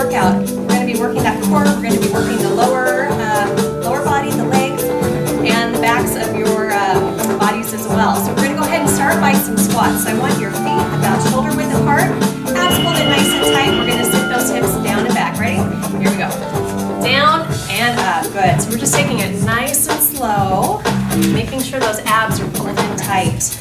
workout. We're going to be working that core. We're going to be working the lower body, the legs, and the backs of your bodies as well. So we're going to go ahead and start by some squats. I want your feet about shoulder width apart, abs folded nice and tight. We're going to sit those hips down and back. Ready? Here we go. Down and up. Good. So we're just taking it nice and slow, making sure those abs are pulled in tight.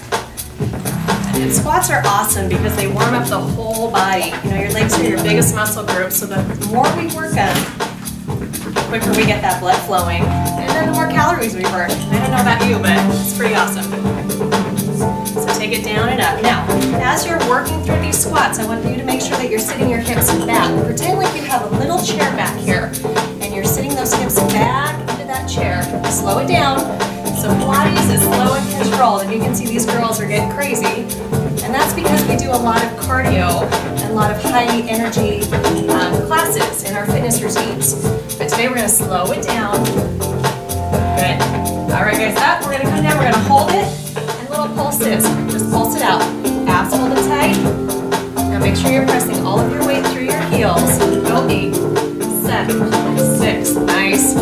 And squats are awesome because they warm up the whole body. You know, your legs are your biggest muscle group, so the more we work them, the quicker we get that blood flowing, and then the more calories we burn. I don't know about you, but it's pretty awesome. So take it down and up. Now, as you're working through these squats, I want you to make sure that you're sitting your hips back. Pretend like you have a little chair back here, and you're sitting those hips back into that chair. Slow it down. So Pilates is slow and controlled, and you can see these girls are getting crazy. And that's because we do a lot of cardio and a lot of high energy classes in our fitness routines. But today we're going to slow it down. Good. All right, guys, up. We're going to come down. We're going to hold it and little pulses. Just pulse it out. Abs hold it tight. Now make sure you're pressing all of your weight through your heels. Go 8, 7, 6. Nice.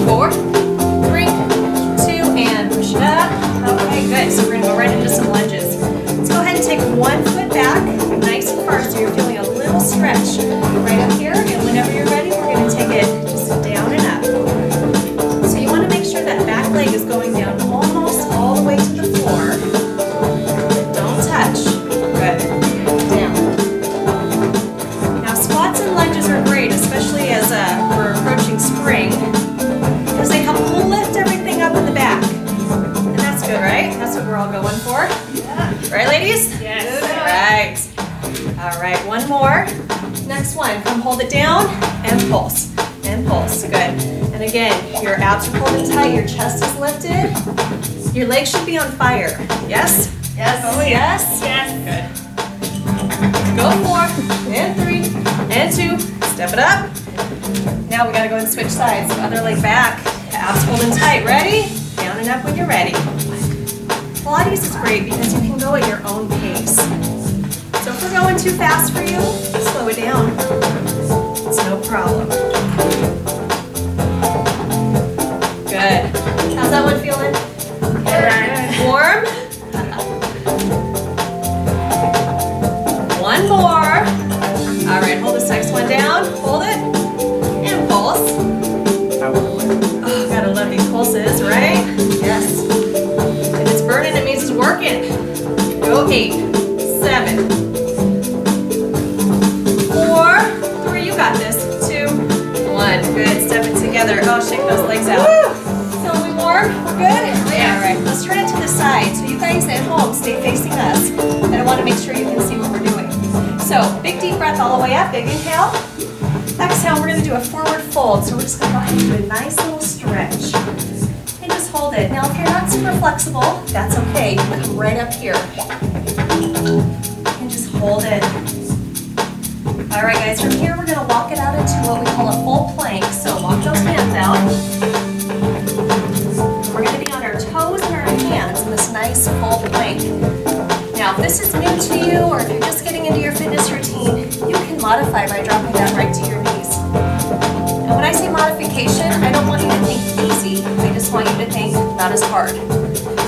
4, 3, 2, and push it up. Okay, good. So we're going to go right into some lunges. Let's go ahead and take one foot back, nice and far, so you're feeling a little stretch right up here. And whenever you're ready, we're going to take it just down and up. So you want to make sure that back leg is going down almost all the way to the floor. Don't touch. Good. Down. Now squats and lunges are great, especially as we're approaching spring, because they help lift everything up in the back. And that's good, right? That's what we're all going for. Yeah. Right, ladies? Yes. All right, one more. Next one, come hold it down and pulse. And pulse, good. And again, your abs are pulled in tight, your chest is lifted. Your legs should be on fire. Yes? Yes. Oh, yes? Yes. Good. Go 4, and 3, and 2. Step it up. Now we gotta go and switch sides. So other leg back, abs pulled in tight. Ready? Down and up when you're ready. Pilates is great because you can go at your own pace. So if we're going too fast for you, slow it down. It's no problem. Good. How's that one feeling? Good. Warm? One more. All right, hold this next one down. Hold it. And pulse. Oh, gotta love these pulses, right? Yes. If it's burning, it means it's working. Go 8, 7, 4, 3, you got this. 2, 1. Good. Step it together. Oh, shake those legs out. Feeling warm? We're good? Yeah. All right. Let's turn it to the side. So you guys at home, stay facing us. And I want to make sure you can see what we're doing. So big deep breath all the way up. Big inhale. Exhale. We're going to do a forward fold. So we're just going to go ahead and do a nice little stretch. And just hold it. Now, if you're not super flexible, that's okay. You can come right up here. And just hold it. All right, guys, from here we're going to walk it out into what we call a full plank. So walk those hands out. We're going to be on our toes and our hands in this nice full plank. Now, if this is new to you or if you're just getting into your fitness routine, you can modify by dropping that right to your knees. And when I say modification, I don't want you to think easy. I just want you to think not as hard.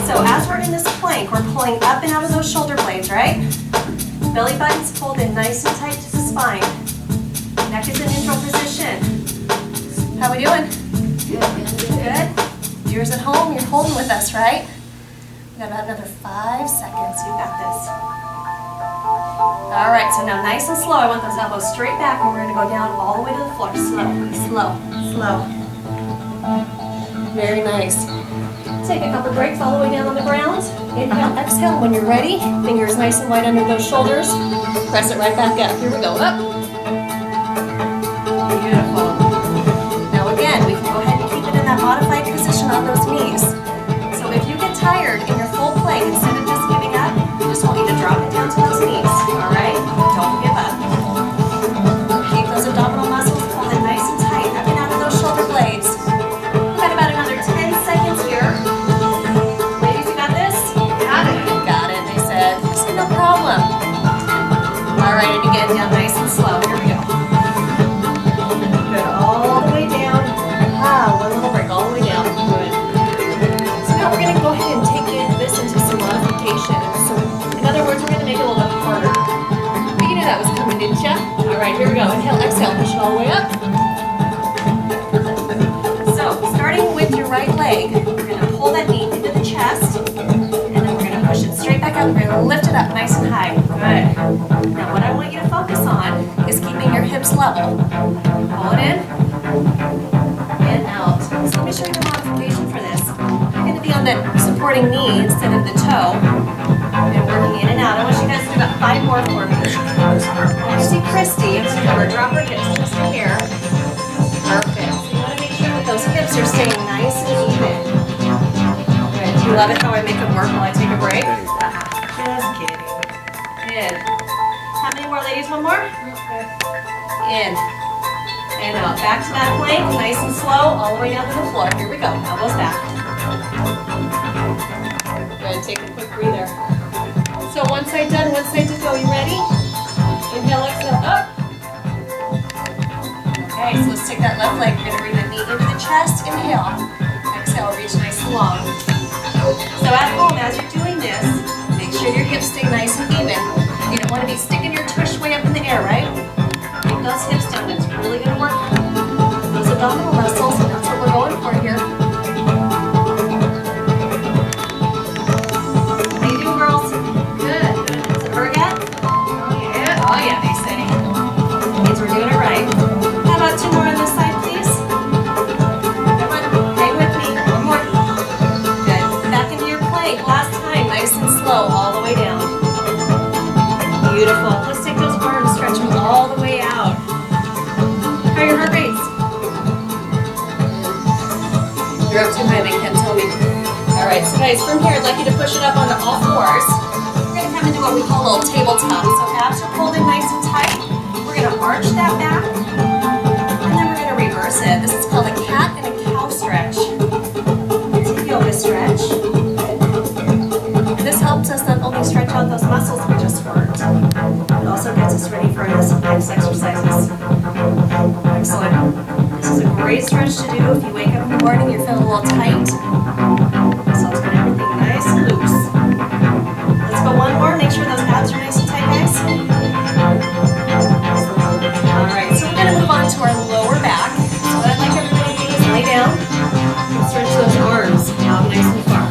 So as we're in this plank, we're pulling up and out of those shoulder blades, right? Belly button's pulled in nice and tight to the spine. Neck is in neutral position. How we doing? Good. Viewers at home, you're holding with us, right? We got about another 5 seconds. You got this. All right, so now nice and slow. I want those elbows straight back, and we're going to go down all the way to the floor. Slow, slow, slow. Very nice. Take a couple breaks all the way down on the ground. Inhale, exhale. When you're ready, fingers nice and wide under those shoulders. Press it right back up. Here we go. Up. Beautiful. Now again, we can go ahead and keep it in that modified position on those knees. So if you get tired in your full plank, instead of just giving up, I just want you to drop it down to those knees. All right? Don't give up. Keep those abdominal muscles pulled in nice and tight, up and out of those shoulder blades. We've got about another 10 seconds here. Ladies, you got this? Got it. Got it, they said. No problem. All right, and again, down nice and slow. Here we go. go. Inhale, exhale, push it all the way up. So, starting with your right leg, we're going to pull that knee into the chest, and then we're going to push it straight back up. We're going to lift it up nice and high. Good. Now, what I want you to focus on is keeping your hips level. Pull it in, and out. So let me show you the modification for this. You're going to be on the supporting knee instead of the toe, and working in and out. I want you guys to do about 5 more for me. When you see Christy, I'm going to have her drop her hips just a hair. Perfect. So you want to make sure that those hips are staying nice and even. Good. Do you love it how I make them work while I take a break? Just kidding. In. How many more, ladies? One more? In. And out. Back to that plank. Nice and slow. All the way down to the floor. Here we go. Elbows back. Good. Take a quick breather. So one side done, one side to go. You ready? Inhale, exhale, up. Okay, so let's take that left leg. We're going to bring the knee into the chest. Inhale. Exhale, reach nice and long. So at home, as you're doing this, make sure your hips stay nice and even. You don't want to be sticking your tush way up in the air, right? Keep those hips down. That's really going to work those abdominal muscles, and that's what we're going for here. How you doing, girls? Good. Is it hurt yet? Oh yeah, they say. Means we're doing it right. How about 2 more on this side, please? Everyone, hang with me. 1 more. Good. Back into your plank. Last time, nice and slow, all the way down. Beautiful. Let's take those arms, stretch them all the way out. How are your heart rates? You're up too high, they can't tell me. All right, so guys, from here, I'd like you to push it up onto all fours. We're going to come into what we call a little tabletop. So abs are pulled in nice and tight. We're going to arch that back, and then we're going to reverse it. This is called a cat and a cow stretch. It's a yoga stretch. And this helps us not only stretch out those muscles we just worked, it also gets us ready for this next exercises. Excellent. This is a great stretch to do if you wake up in the morning, you're feeling a little tight. So let's get everything nice and loose. Let's go 1 more. Make sure those abs are nice and tight, guys. All right, so we're going to move on to our lower back. So what I'd like everybody to do is lay down and stretch those arms out nice and far.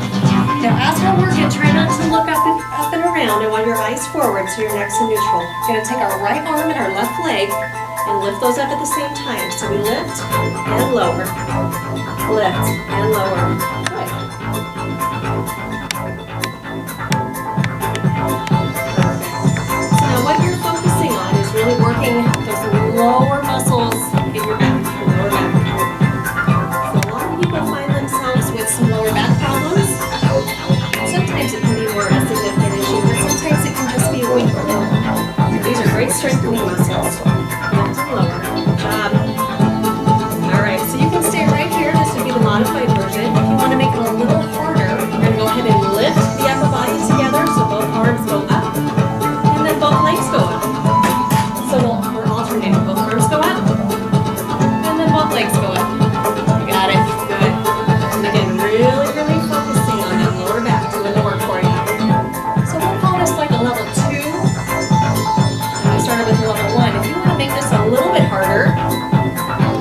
Now, as we're working, try not to look up and around. I want your eyes forward so your neck's in neutral. We're going to take our right arm and our left leg and lift those up at the same time. So we lift and lower. Lift and lower. Good. So now what you're focusing on is really working those lower muscles in your back, your lower back. So a lot of people find themselves with some lower back problems. Sometimes it can be more a significant issue, but sometimes it can just be a weak limb. These are great strengthening muscles. Lift and lower. Good job. All right, so you can stay right here. This would be the modified version. If you want to make it a little harder, we're going to go ahead and lift the upper body together so both arms go up, and then both legs go up. So we're alternating. Both arms go up, and then both legs go up. You got it. Good. And again, really focusing on that lower back, doing the work for you. So we'll call this like a level 2. And we started with level 1. If you want to make this a little bit harder,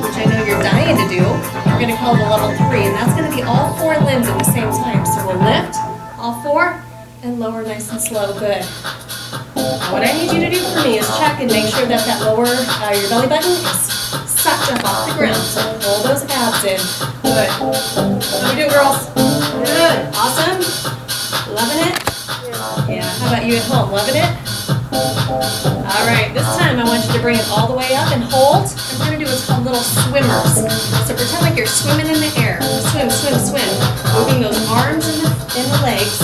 which I know you're dying to do, we're going to call it a level 3, and that's going to be all 4 limbs at the same time. So we'll lift all 4 and lower nice and slow. Good. Now what I need you to do for me is check and make sure that lower, your belly button is sucked up off the ground. So pull those abs in. Good. How we doing, girls? Good. Awesome. Loving it? Yeah. How about you at home? Loving it? All right. This time I want you to bring it all the way up and hold. And we're going to do what's called little swimmers. So pretend like you're swimming in the air. Swim, swim, swim. Moving those arms and the legs.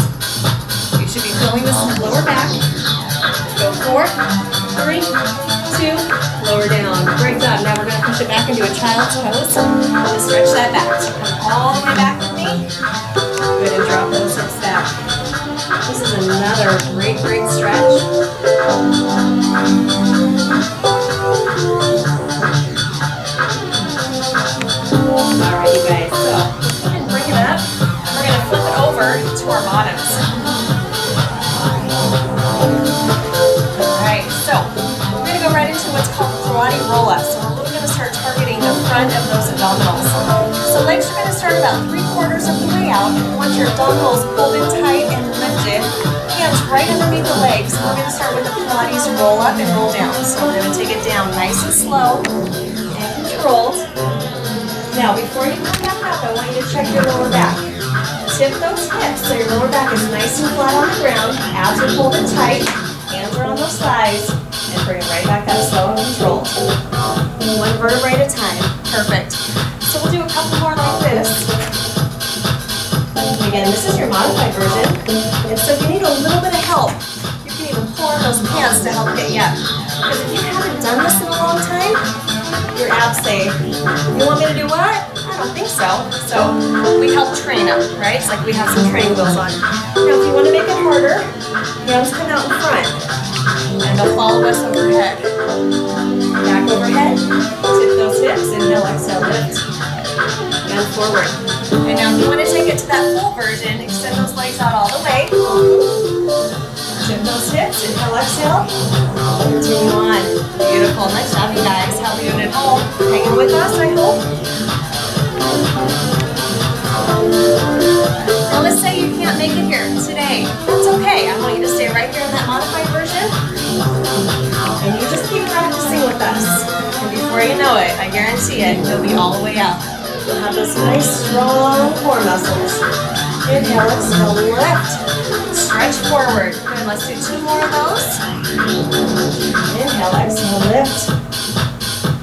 You should be feeling this lower back. Go 4, 3, 2, lower down. Great job. Now we're going to push it back into a child's pose. I'm going to stretch that back. So come all the way back with me. Good, and drop those hips back. This is another great stretch. Alright, you guys. So let's go ahead and bring it up. We're going to flip it over to our bottoms. Alright, so we're going to go right into what's called body roll-up. So we're really gonna start targeting the front of those abdominals. So legs are gonna start about 3/4 of the way out. You want your abdominals pulled in tight and lifted. Hands right underneath the legs. We're gonna start with the Pilates roll up and roll down. So we're gonna take it down nice and slow and controlled. Now, before you come back up, I want you to check your lower back. Tip those hips so your lower back is nice and flat on the ground. Abs are pulled in tight. Hands are on those thighs. And bring it right back up slow and controlled. One vertebrae at a time. Perfect. So we'll do a couple more like this. Again, this is your modified version. And so if you need a little bit of help, you can even pull on those pants to help get you up. Because if you haven't done this in a long time, your abs say, you want me to do what? I don't think so. So we help train them, right? It's like we have some training wheels on. Now, if you want to make it harder, hands come out in front. And they'll follow us overhead. Back overhead. Tip those hips. Inhale, exhale, lift. And forward. And now if you want to take it to that full version, extend those legs out all the way. Tip those hips. Inhale, exhale. Continue on. Beautiful. Nice job, you guys. How are you doing at home? Hanging with us, I hope. Now let's say you can't make it here today. That's okay. I want you to stay right here in that modified version. And you just keep practicing with us. And before you know it, I guarantee it, you'll be all the way up. You'll have those nice, strong core muscles. Inhale, exhale, lift. Stretch forward. Good, let's do 2 more of those. Inhale, exhale, lift.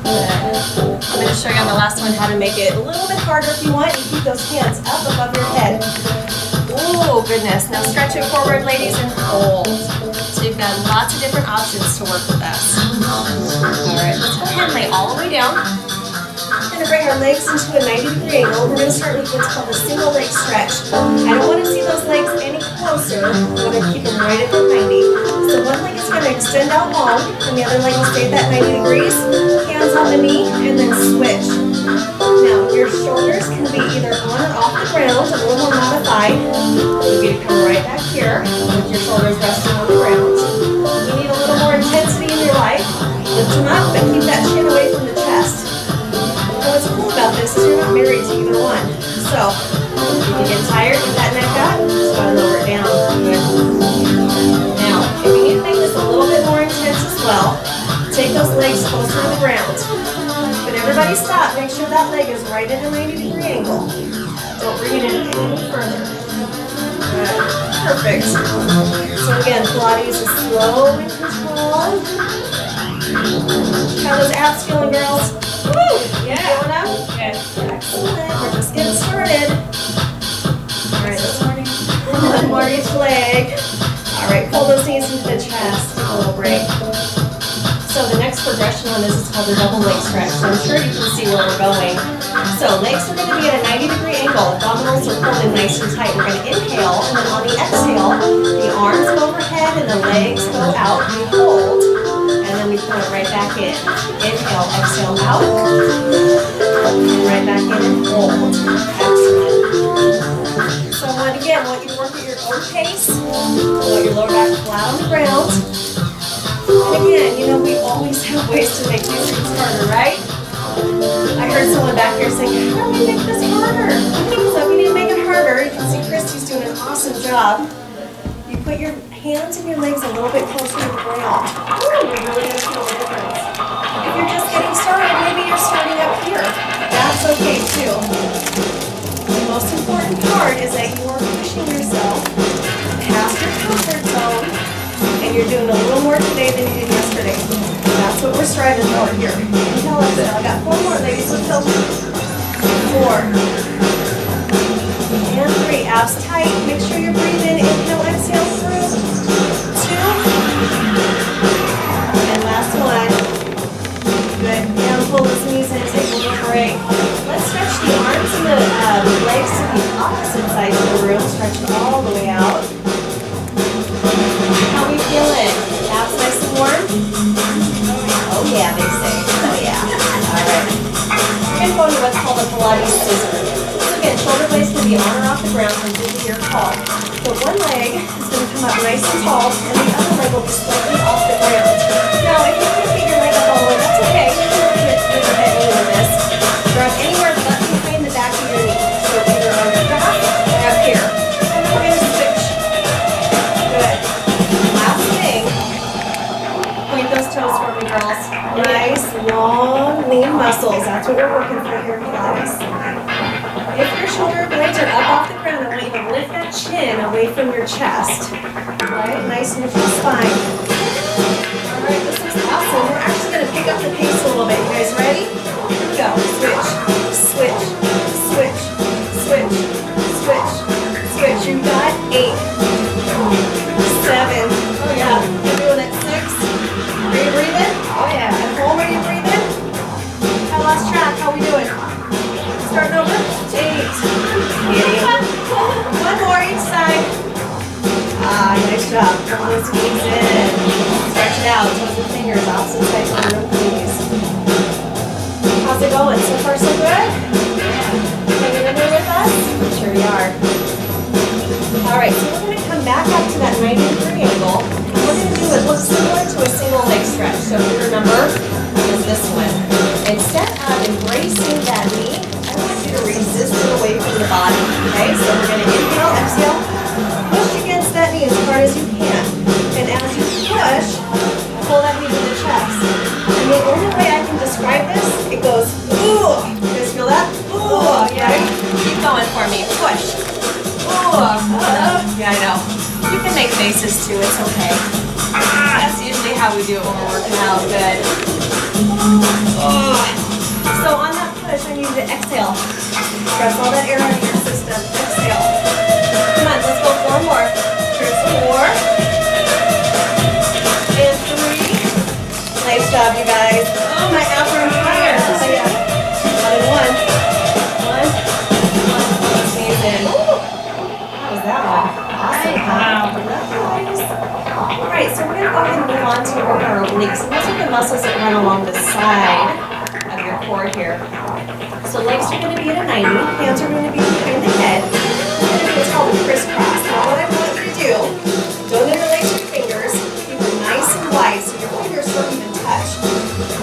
Good. I'm going to show you on the last one how to make it a little bit harder if you want. You keep those hands up above your head. Oh, goodness. Now stretch it forward, ladies, and hold. So you've got lots of different options to work with us. All right, let's go ahead and lay all the way down. We're going to bring our legs into a 90-degree angle. We're going to start with what's called a single leg stretch. I don't want to see those legs any closer. I want to keep them right at the 90. So one leg is going to extend out long, and the other leg will stay at that 90 degrees. Hands on the knee, and then switch. Now, your shoulders can be either on or off the ground, a little more modified. Maybe to come right back here with your shoulders resting on the ground. You need a little more intensity in your life. Lift them up, but keep that chin away from the chest. And what's cool about this is you're not married to either one. So, if you get tired with that neck up, just go and lower it down. Good. Now, if you need to make this a little bit more intense as well, take those legs closer to the ground. But everybody stop. Make sure that leg is right at a 90-degree angle. Don't bring it in any further. Good. Perfect. So again, Pilates is slow and controlled. How those abs feeling, girls? Woo! Yeah. Feeling them? Good. Excellent. We're just getting started. All right, this morning. One more each leg. All right, pull those knees into the chest. Take a little break. So the next progression on this is called the double leg stretch. So I'm sure you can see where we're going. So legs are going to be at a 90-degree angle. Abdominals are pulled in nice and tight. We're going to inhale, and then on the exhale, the arms go overhead and the legs go out. We hold, and then we pull it right back in. Inhale, exhale, out. And right back in and hold. Excellent. So again, I want you to work at your own pace. I want your lower back flat on the ground. And again, you know, we always have ways to make these things harder, right? I heard someone back here saying, how do we make this harder? So if you need to make it harder, you can see Christy's doing an awesome job. You put your hands and your legs a little bit closer to the ground. Ooh, you're really going to feel the difference. If you're just getting started, maybe you're starting up here. That's okay too. The most important part is that you are pushing yourself past your comfort zone. And you're doing a little more today than you did yesterday. That's what we're striving for here. Inhale, exhale. I got 4 more, ladies. Let's go. 4. And 3. Abs tight. Make sure you're breathing. Inhale, exhale through. 2. And last one. Good. Now pull those knees in. Take a little break. Let's stretch the arms and the legs to the opposite sides of the room. Stretch it all the way out. How we feeling? Abs nice and warm? Oh yeah, they say. Oh yeah. All right. We're going to go into what's called a Pilates scissor. So again, shoulder blades can be on or off the ground from this to your call. So one leg is going to come up nice and tall, and the other leg will be slightly off the ground. Now, if you can't get your leg up all the way, that's okay. Meet those toes for me, girls. Nice, long, lean muscles. That's what we're working for here in Pilates. If your shoulder blades are up off the ground, I want you to lift that chin away from your chest. Right? Nice neutral spine. All right, this is awesome. We're actually going to pick up the pace a little bit. You guys ready? Here we go. Switch, switch, switch, switch, switch, switch. You got 8, 7. Oh yeah. You're doing it. 6. Are you breathing? Oh yeah. At home, are you breathing? I lost track. How we doing? Starting over? 8. Idiot. One more each side. Ah, nice job. Pull those knees in. Stretch it out. Toes and fingers opposite sides of the room, please. How's it going? So far, so good? Hanging in there with us? I'm sure you are. All right, so we're going to come back up to that 90-degree angle. And what we're going to do is look similar to a single leg stretch. So if you remember, it was this one. Instead of embracing that knee, I want you to resist it away from your body. Okay, so we're going to inhale, exhale, push against that knee as hard as you can. And as you push, pull that knee to the chest. And the only way I can describe this, it goes, ooh. You guys feel that? Ooh, yeah. Keep going for me. Push. Yeah, I know. You can make faces too, it's okay. That's usually how we do it when we're working out. Good. So on that push, I need you to exhale. Press all that air out of your system. Exhale. Come on, let's go 4 more. Here's 4. And 3. Nice job, you guys. Oh, my abs are on fire. Oh, yeah. 1 and 1. 1. Sneeze in. That one. Awesome. Wow. All right, so we're going to go ahead and move on to work our obliques. And those are the muscles that run along the side of your core here. So legs are going to be at a 90. Hands are going to be behind the head. We're going to do what's called a crisscross. Now what I want you to do, don't interlace your fingers. Keep them nice and wide so your fingers don't even touch.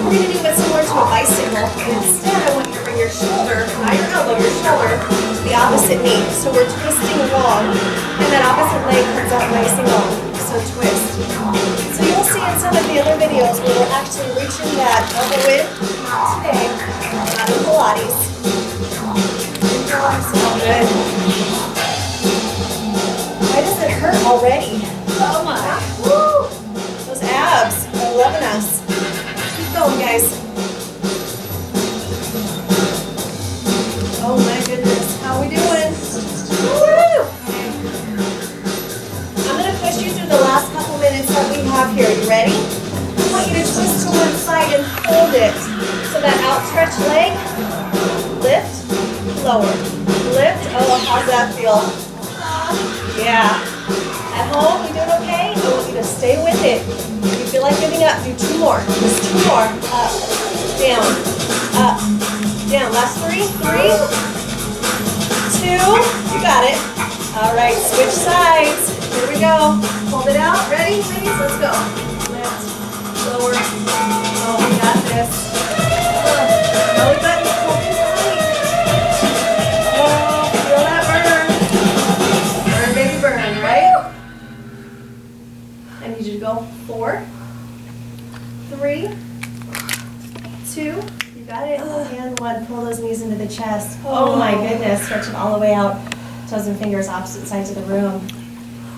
We're going to do what's similar to a bicycle. And instead, I want you to bring your shoulder, not your elbow, your shoulder, to the opposite knee. So we're twisting long, and that opposite leg comes out nice and long. So twist. So you'll see in some of the other videos where we're actually reaching that elbow in. Not today, not in Pilates. So good. Why does it hurt already? Oh my. Woo! Those abs are loving us. Keep going, guys. Oh my goodness, how we doing? Woo! I'm going to push you through the last couple minutes that we have here. You ready? I want you to twist to one side and hold it. So that outstretched leg, lift, lower, lift. Oh, how's that feel? Yeah. At home, you doing okay? I want you to stay with it. If you feel like giving up, do 2 more. Just 2 more. Up, down, up, down. Last 3. 3, 2. You got it. All right, switch sides. Here we go. Hold it out. Ready, ladies? Let's go. Lift, lower. Oh, we got this. Belly button, hold it tight. Oh, feel that burn. Burn, baby, burn, right? I need you to go 4, 3, 2. You got it. And 1. Pull those knees into the chest. Oh my goodness. Stretch it all the way out. Toes and fingers opposite sides of the room.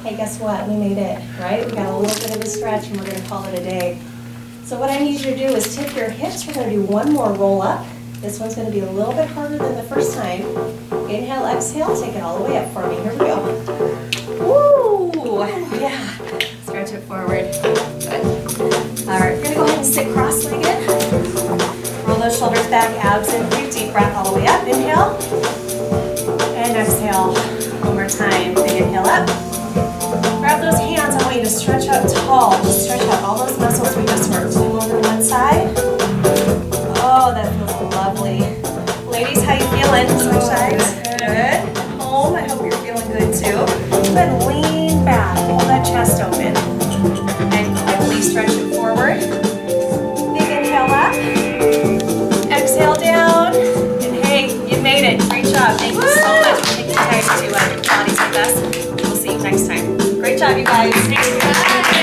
Hey, guess what? We made it, right? We got a little bit of a stretch and we're going to call it a day. So what I need you to do is tip your hips. We're going to do 1 more roll up. This one's going to be a little bit harder than the first time. Inhale, exhale. Take it all the way up for me. Here we go. Woo! Yeah. Stretch it forward. Good. All right, we're going to go ahead and sit cross-legged. Roll those shoulders back, abs in. Deep breath all the way up. Inhale. And exhale. One more time. Big inhale up. Grab those hands. I want you to stretch up tall. Just stretch out all those muscles we just worked. Over one side. Oh, that feels lovely. Ladies, how you feeling? Switch sides. Good. Home, I hope you're feeling good too. Then lean back. Pull that chest open. And quickly stretch it forward. Big inhale up. Exhale down. And hey, you made it. Great job. Thank you so much for taking time to Pilates with us. We'll see you next time. Great job, you guys. Thanks, guys.